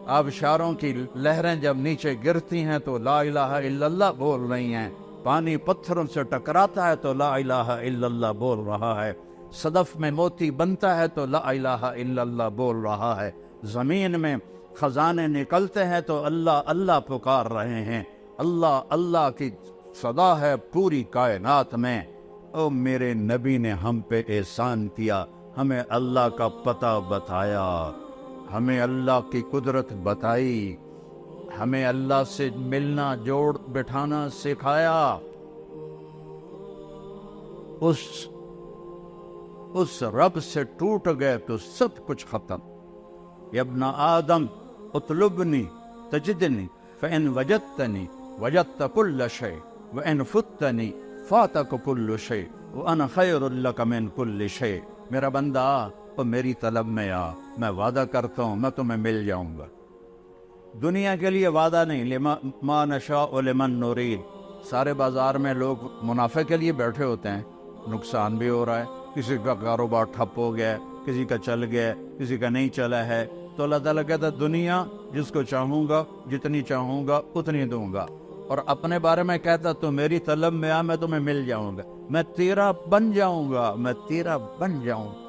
آبشاروں کی لہریں جب نیچے گرتی ہیں تو لا الہ الا اللہ بول رہی ہیں. پانی پتھروں سے ٹکراتا ہے تو لا الہ الا اللہ بول رہا ہے. صدف میں موتی بنتا ہے تو لا الہ الا اللہ بول رہا ہے. زمین میں خزانے نکلتے ہیں تو اللہ اللہ پکار رہے ہیں. اللہ اللہ کی صدا ہے پوری کائنات میں. او میرے نبی نے ہم پہ احسان کیا، ہمیں اللہ کا پتہ بتایا، ہمیں اللہ کی قدرت بتائی، ہمیں اللہ سے ملنا جوڑ بٹھانا سکھایا. اس رب سے ٹوٹ گئے تو سب کچھ ختم. یا ابن آدم اطلبنی تجدنی فإن وجدتنی وجدت كل شيء وإن فتنی فاتك كل شيء وأنا خير لك من كل شيء. میرا بندہ اور میری طلب میں آ، میں وعدہ کرتا ہوں میں تمہیں مل جاؤں گا. دنیا کے لیے وعدہ نہیں، ما نشاء لمن نرید. سارے بازار میں لوگ منافع کے لیے بیٹھے ہوتے ہیں، نقصان بھی ہو رہا ہے. کسی کا کاروبار ٹھپ ہو گیا، کسی کا چل گیا، کسی کا نہیں چلا ہے. تو اللہ تعالیٰ کہتا ہے دنیا جس کو چاہوں گا جتنی چاہوں گا اتنی دوں گا. اور اپنے بارے میں کہتا تو میری طلب میں آ، میں تمہیں مل جاؤں گا، میں تیرا بن جاؤں گا، میں تیرا بن جاؤں گا.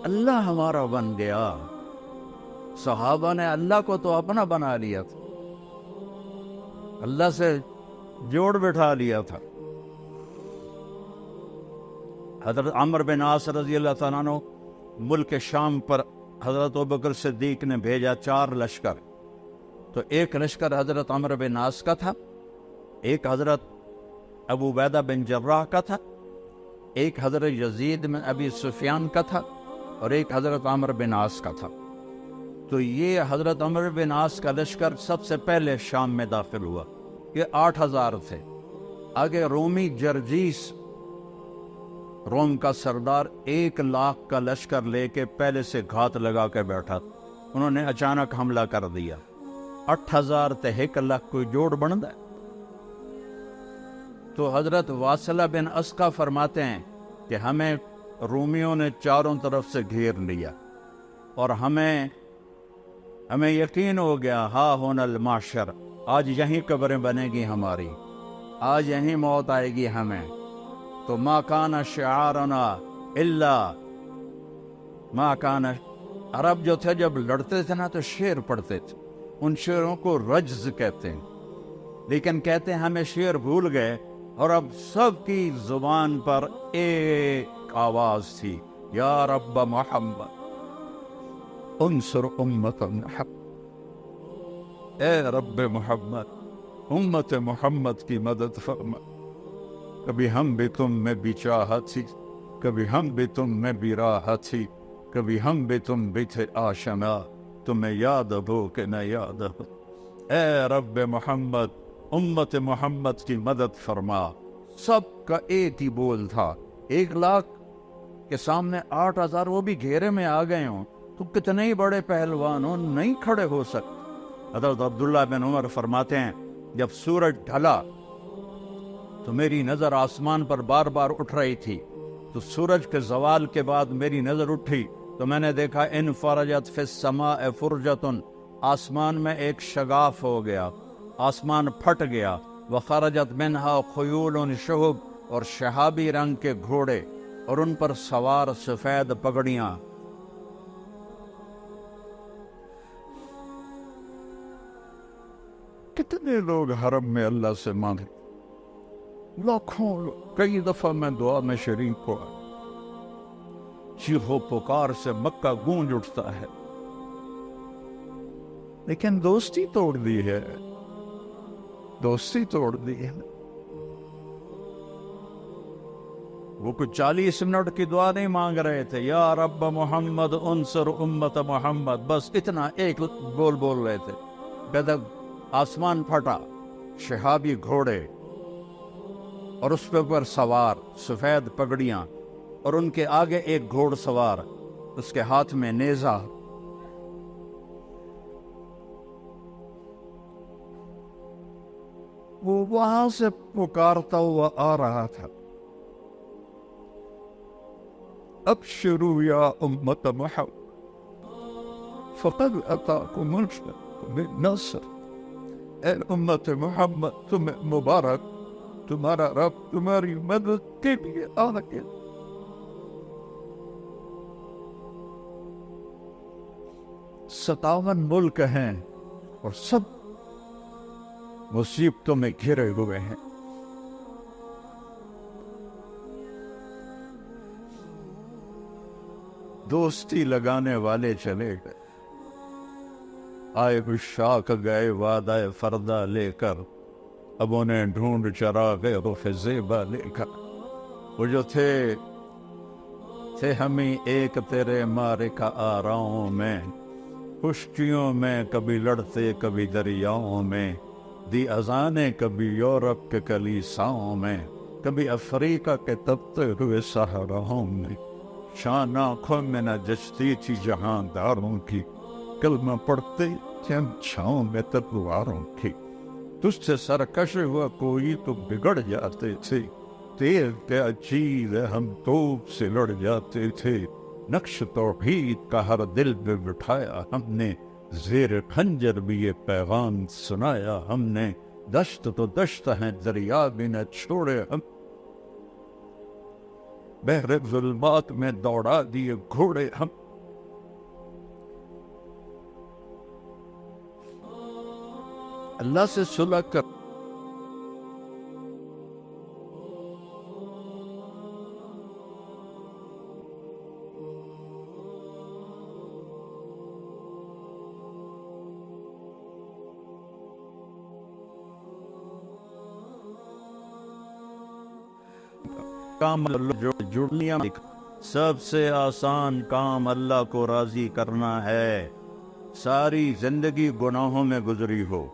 اللہ ہمارا بن گیا. صحابہ نے اللہ کو تو اپنا بنا لیا تھا، اللہ سے جوڑ بٹھا لیا تھا. حضرت عمرو بن عاص رضی اللہ تعالیٰ عنہ ملک شام پر حضرت ابوبکر صدیق نے بھیجا 4 لشکر. تو ایک لشکر حضرت عمرو بن عاص کا تھا، ایک حضرت ابو عبیدہ بن جراح کا تھا، ایک حضرت یزید بن ابی سفیان کا تھا، اور ایک حضرت عمرو بن عاص کا تھا. تو یہ حضرت عمرو بن عاص کا لشکر سب سے پہلے شام میں داخل ہوا. یہ 8000 تھے. آگے رومی جرجیس، روم کا سردار 1,00,000 کا لشکر لے کے پہلے سے گھات لگا کے بیٹھا. انہوں نے اچانک حملہ کر دیا. 8000 تے 1,00,000 کوئی جوڑ بنتا ہے؟ تو حضرت واصلہ بن اسقا فرماتے ہیں کہ ہمیں رومیوں نے چاروں طرف سے گھیر لیا، اور ہمیں یقین ہو گیا ہا ہونا المعشر، آج یہیں قبریں بنے گی ہماری، آج یہیں موت آئے گی ہمیں. تو ما کان شعارنا الا ما کان. عرب جو تھے جب لڑتے تھے نا تو شعر پڑھتے تھے، ان شعروں کو رجز کہتے ہیں. لیکن کہتے ہیں ہمیں شعر بھول گئے، اور اب سب کی زبان پر ایک آواز تھی، یا رب محمد انصر امت محمد. اے رب محمد امت محمد کی مدد فرما. کبھی ہم بھی تم میں بھی چاہت تھی، کبھی ہم بھی تم میں بھی راحت تھی، کبھی ہم بھی تم بھی تھے آشنا، تمہیں یاد ہو کہ نہ یاد ہو. اے رب محمد امت محمد کی مدد فرما. سب کا ایک ہی بول تھا. 1,00,000 کے سامنے 8,000، وہ بھی گھیرے میں آ گئے ہوں تو کتنے ہی بڑے پہلوان ہوں نہیں کھڑے ہو سکتے. حضرت عبداللہ بن عمر فرماتے ہیں جب سورج ڈھلا تو میری نظر آسمان پر بار بار اٹھ رہی تھی. تو سورج کے زوال کے بعد میری نظر اٹھی تو میں نے دیکھا ان فرجت فی السماء فرجتن، آسمان میں ایک شگاف ہو گیا. آسمان پھٹ گیا. وخرجت منہا خیول شہب، اور شہابی رنگ کے گھوڑے اور ان پر سوار سفید پگڑیاں. کتنے لوگ حرم میں اللہ سے مانگے، لاکھوں لوگ. کئی دفعہ میں دعا میں شریک ہوا، چیخو پکار سے مکہ گونج اٹھتا ہے، لیکن دوستی توڑ دی ہے، دوستی توڑ دی ہے. وہ کچھ 40 منٹ کی دعا نہیں مانگ رہے تھے، یا رب محمد انصر امت محمد، بس اتنا ایک بول رہے تھے. بدک آسمان پھٹا، شہابی گھوڑے اور اس پر سوار سفید پگڑیاں، اور ان کے آگے ایک گھوڑ سوار، اس کے ہاتھ میں نیزہ. وہ وہاں سے پکارتا ہوا آ رہا تھا، ابشروا یا امت محمد فقد اتاکم النصر. اے امت محمد تمہیں مبارک، تمہارا رب تمہاری مدد کے لیے آ گیا. 57 ملک ہیں اور سب مصیبتوں میں گھرے ہوئے ہیں. دوستی لگانے والے چلے گئے، آئے بشاک گئے وعدہ فردہ لے کر، اب انہیں ڈھونڈ چراغ رخ زیبا لے کر. وہ جو تھے ہمیں ایک تیرے مارکہ آراؤں میں، خشکیوں میں کبھی لڑتے کبھی دریاؤں میں، دی اذانیں کبھی یورپ کے کلیساؤں میں، کبھی افریقہ کے تبتے ہوئے صحراؤں میں. شان آنکھوں میں نہ جچتی تھی جہانداروں کی، کلمہ پڑھتے تھے ہم چھاؤں میں تلواروں کی. تجھ سے سرکش ہوا کوئی تو بگڑ جاتے تھے، تیر کیا چیز ہے ہم توپ سے لڑ جاتے تھے. نقش توحید کا ہر دل پہ بٹھایا ہم نے، زیر خنجر بھی یہ پیغام سنایا ہم نے. دشت تو دشت ہیں دریا بھی نہ چھوڑے ہم، بحر ظلمات میں دوڑا دیے گھوڑے ہم. اللہ سے صلح کر، کام جڑنیاں. سب سے آسان کام اللہ کو راضی کرنا ہے. ساری زندگی گناہوں میں گزری ہو،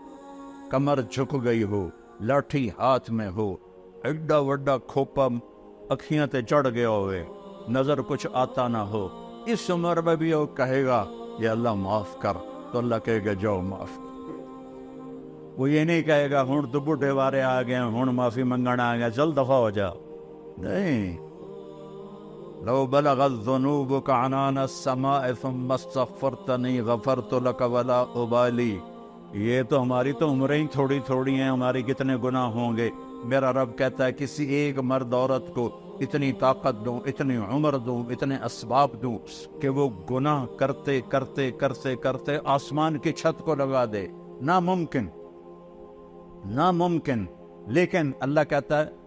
کمر جھک گئی ہو، لاٹھی ہاتھ میں ہو، ایڈا وڈا کھوپا اکھیاں تے چڑھ گیا ہوئے، نظر کچھ آتا نہ ہو، اس عمر میں بھی وہ کہے گا یا اللہ معاف کر، تو اللہ کہے گا جاؤ معاف. وہ یہ نہیں کہے گا ہن تو بڈھے وارے آ گئے ہن معافی منگن آ گیا چل دفع ہو جا. نہیں، لو بلغت ذنوبك عنان السماء ثم استغفرتنی غفرت لك ولا ابالی. یہ تو ہماری تو عمریں ہی تھوڑی تھوڑی ہیں، ہماری کتنے گناہ ہوں گے. میرا رب کہتا ہے کسی ایک مرد عورت کو اتنی طاقت دوں، اتنی عمر دوں، اتنے اسباب دوں کہ وہ گناہ کرتے کرتے کرتے کرتے آسمان کی چھت کو لگا دے. ناممکن، ناممکن. لیکن اللہ کہتا ہے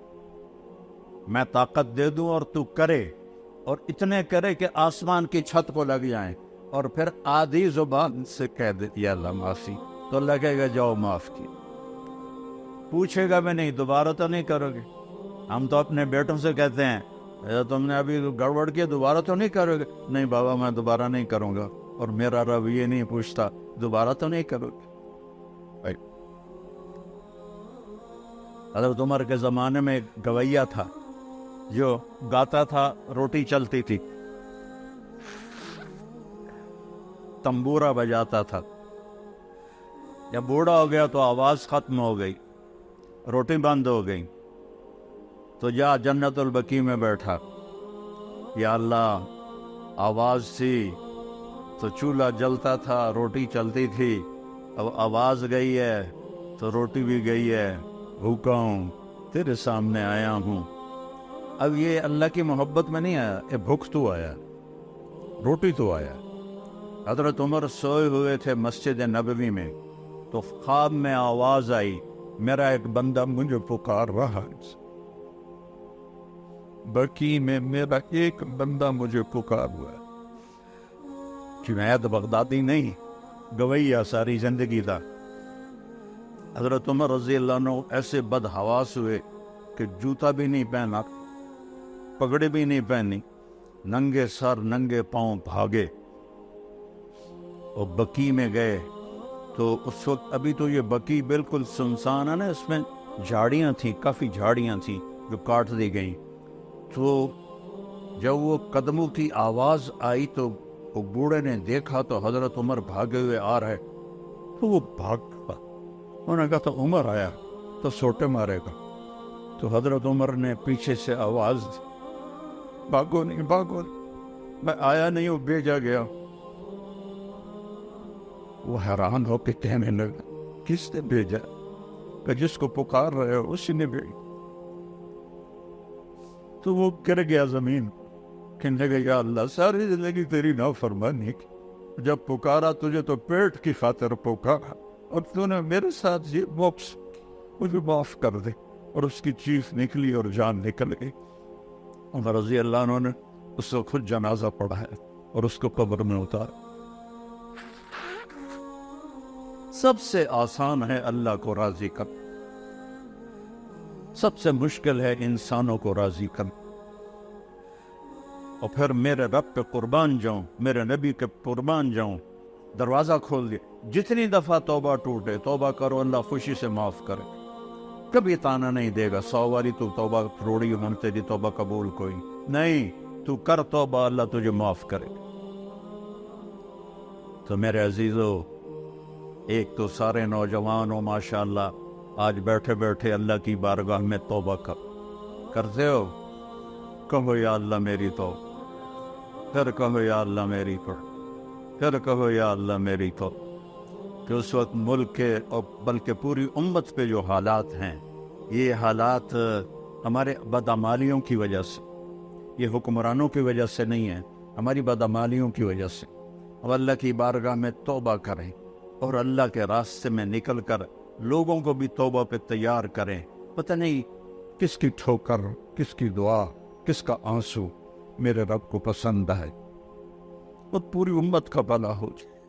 میں طاقت دے دوں اور تو کرے، اور اتنے کرے کہ آسمان کی چھت کو لگ جائیں، اور پھر آدھی زبان سے کہہ دے یا اللہ معافی، تو لگے گا جاؤ معاف کی. پوچھے گا بھی نہیں دوبارہ تو نہیں کرو گے. ہم تو اپنے بیٹوں سے کہتے ہیں تم نے ابھی گڑبڑ کی دوبارہ تو نہیں کرو گے. نہیں بابا میں دوبارہ نہیں کروں گا. اور میرا رب یہ نہیں پوچھتا دوبارہ تو نہیں کرو گے. حضرت عمر کے زمانے میں ایک گویہ تھا جو گاتا تھا، روٹی چلتی تھی، تنبورہ بجاتا تھا. جب بوڑھا ہو گیا تو آواز ختم ہو گئی، روٹی بند ہو گئی، تو جا جنت البقیع میں بیٹھا. یا اللہ آواز تھی تو چولہا جلتا تھا، روٹی چلتی تھی، اب آواز گئی ہے تو روٹی بھی گئی ہے، بھوکا ہوں، تیرے سامنے آیا ہوں۔ اب یہ اللہ کی محبت میں نہیں آیا، یہ بھوک تو آیا، روٹی تو آیا۔ حضرت عمر سوئے ہوئے تھے مسجد نبوی میں، تو خواب میں آواز آئی، میرا ایک بندہ مجھے پکار رہا ہے، بقی میں میرا ایک بندہ مجھے پکار ہوا ہے۔ جنید بغدادی نہیں، گویا ساری زندگی تھا۔ حضرت عمر رضی اللہ عنہ ایسے بد حواس ہوئے کہ جوتا بھی نہیں پہنا، پگڑی بھی نہیں پہنی، ننگے سر ننگے پاؤں بھاگے اور بقی میں گئے۔ تو اس وقت ابھی تو یہ بقی بالکل سنسان ہے نا، اس میں جھاڑیاں تھیں، کافی جھاڑیاں تھیں جو کاٹ دی گئیں۔ تو جب وہ قدموں کی آواز آئی تو وہ بوڑھے نے دیکھا تو حضرت عمر بھاگے ہوئے آ رہے، تو وہ بھاگ گیا۔ انہوں نے کہا تو عمر آیا تو سوٹے مارے گا۔ تو حضرت عمر نے پیچھے سے آواز دی، بھاگو نہیں، بھاگو نہیں، میں آیا نہیں ہوں، بھیجا گیا۔ وہ حیران ہو کے کہنے لگا، کس نے بھیجا؟ کہ جس کو پکار رہے ہو اسی نے بھیجا۔ تو وہ گر گیا زمین، کہنے لگا یا اللہ ساری زندگی تیری نافرمانی کی، جب پکارا تجھے تو پیٹ کی خاطر پکارا، اور تو نے میرے ساتھ یہ باکس، مجھے معاف کر دے۔ اور اس کی چیخ نکلی اور جان نکل گئی۔ عمر رضی اللہ عنہ نے اس کو خود جنازہ پڑھایا اور اس کو قبر میں اتارا۔ سب سے آسان ہے اللہ کو راضی کرنا، سب سے مشکل ہے انسانوں کو راضی کرنا۔ اور پھر میرے رب پہ قربان جاؤں، میرے نبی کے قربان جاؤں، دروازہ کھول دیا۔ جتنی دفعہ توبہ ٹوٹے توبہ کرو، اللہ خوشی سے معاف کرے، کبھی تانا نہیں دے گا 100 والی تو توبہ روڑی ہوں تیری توبہ قبول کوئی نہیں، تو کر توبہ، اللہ تجھے معاف کرے۔ تو میرے عزیزو، ایک تو سارے نوجوانوں ماشاءاللہ آج بیٹھے بیٹھے اللہ کی بارگاہ میں توبہ کرتے ہو، کہو یا اللہ میری توبہ، پھر کہو یا اللہ میری توبہ، پھر کہو یا اللہ میری توبہ۔ کہ اس وقت ملک کے اور بلکہ پوری امت پہ جو حالات ہیں، یہ حالات ہمارے بدعمالیوں کی وجہ سے، یہ حکمرانوں کی وجہ سے نہیں ہے، ہماری بدعمالیوں کی وجہ سے۔ اب اللہ کی بارگاہ میں توبہ کریں اور اللہ کے راستے میں نکل کر لوگوں کو بھی توبہ پہ تیار کریں۔ پتہ نہیں کس کی ٹھوکر، کس کی دعا، کس کا آنسو میرے رب کو پسند ہے، اور پوری امت کا بھلا ہو جائے۔